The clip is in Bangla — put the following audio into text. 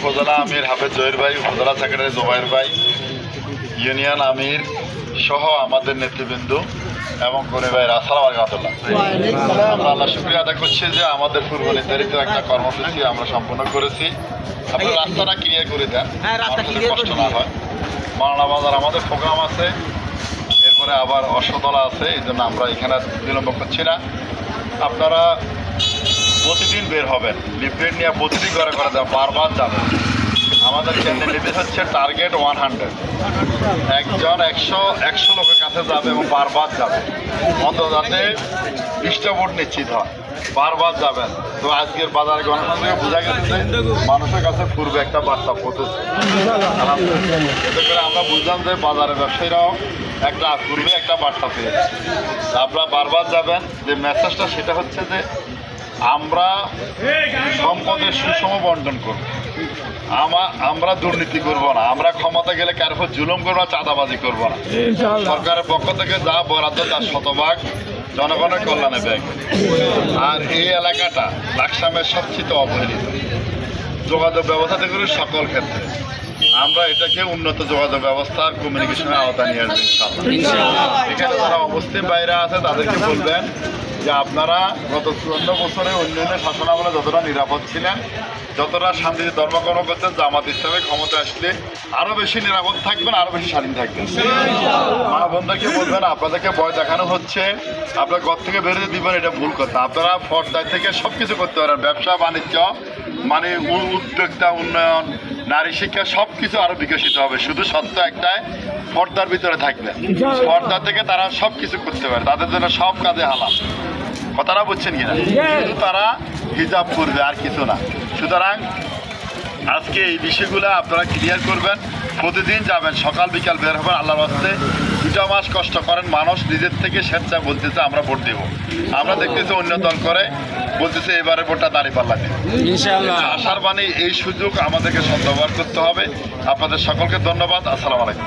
উপজেলা আমির হাফেজ জহির ভাই, উপজেলা সেক্রেটারি জুবাইর ভাই, ইউনিয়ন আমির সহ আমাদের নেতৃবৃন্দ এবং করি ভাই আসসালামু আলাইকুম। আমরা আল্লাহ শুকরিয়া আদায় করছি যে আমাদের পূর্ব নির্ধারিত একটা কর্মসূচি আমরা সম্পন্ন করেছি। আপনার রাস্তাটা ক্লিয়ার করে দেন, কষ্ট না হয়। মাওলানা বাজার আমাদের প্রোগ্রাম আছে, এরপরে আবার অশ্বতলা আছে, এই জন্য আমরা এখানে বিলম্ব করছি না। আপনারা প্রতিদিন বের হবেন, লিফলেট নিয়ে প্রতিদিন ঘরে ঘরে যাবেন, বারবার যাবেন। আমাদের কেন্দ্রের নির্দেশ হচ্ছে টার্গেট 100, একজন 100 লোকের কাছে যাবে এবং বারবার যাবে, অন্তত যাতে 20টা ভোট নিশ্চিত হয়। বারবার যাবেন। তো আজকের বাজারে গণনা থেকে বোঝা গেছে মানুষের কাছে পূর্বে একটা বার্তা পৌঁছেছে। এতে করে আমরা বুঝলাম যে বাজারের ব্যবসায়ীরাও একটা পূর্বে একটা বার্তা পেয়েছে। আপনারা বারবার যাবেন। যে মেসেজটা সেটা হচ্ছে যে আমরা সম্পদের সুষম বন্টন করব, আমরা দুর্নীতি করব না, আমরা ক্ষমতা গেলে কারো উপর জুলুম করবো না, চাঁদাবাজি করবো না। সরকারের পক্ষ থেকে যা বরাদ্দ তার শতভাগ জনগণের কল্যাণে ব্যয় করি। আর এই এলাকাটা লাকসামের সবচেয়ে অবহেলিত, যোগাযোগ ব্যবস্থা থেকে সকল ক্ষেত্রে আমরা এটাকে উন্নত যোগাযোগ ব্যবস্থার কমিউনিকেশনের আওতায় নিয়ে আসবো ইনশাআল্লাহ। এখানে যারা অবস্থান বাইরে আছে তাদেরকে বলবেন যে আপনারা গত 54 বছরে অন্যান্য শাসনামলে যতটা নিরাপদ ছিলেন, যতটা শান্তিতে ধর্মকর্ম করতেন, জামাত ইসলামে ক্ষমতা আসলে আরও বেশি নিরাপদ থাকবেন, আরও বেশি স্বাধীন থাকবেন। মা বোনদেরকে বলবেন আপনাদেরকে ভয় দেখানো হচ্ছে, আপনার ঘর থেকে বেরোতে দিবেন, এটা ভুল কথা। আপনারা পর্দায় থেকে সব কিছু করতে পারেন, ব্যবসা বাণিজ্য মানে উদ্যোক্তা উন্নয়ন, নারী শিক্ষা সব কিছু আরও বিকশিত হবে। শুধু সত্য একটাই, পর্দার ভিতরে থাকবে, পর্দা থেকে তারা সব কিছু করতে পারে, তাদের জন্য সব কাজে হালাল। কথাটা বুঝছেন কিনা? শুধু তারা হিজাব করবে আর কিছু না। সুতরাং আজকে এই বিষয়গুলো আপনারা ক্লিয়ার করবেন। প্রতিদিন যাবেন, সকাল বিকাল বের হবেন। আল্লাহর রাস্তে 2টা মাস কষ্ট করেন, মানুষ নিজের থেকে স্বেচ্ছা বলতেছে আমরা ভোট দেবো। আমরা দেখতেছি অন্য দল করে বলতেছে এবারে ভোটটা দাঁড়িপাল্লা দেব ইনশাআল্লাহ। আশার বাণী, এই সুযোগ আমাদেরকে সদ্ব্যবহার করতে হবে। আপনাদের সকলকে ধন্যবাদ। আসসালামু আলাইকুম।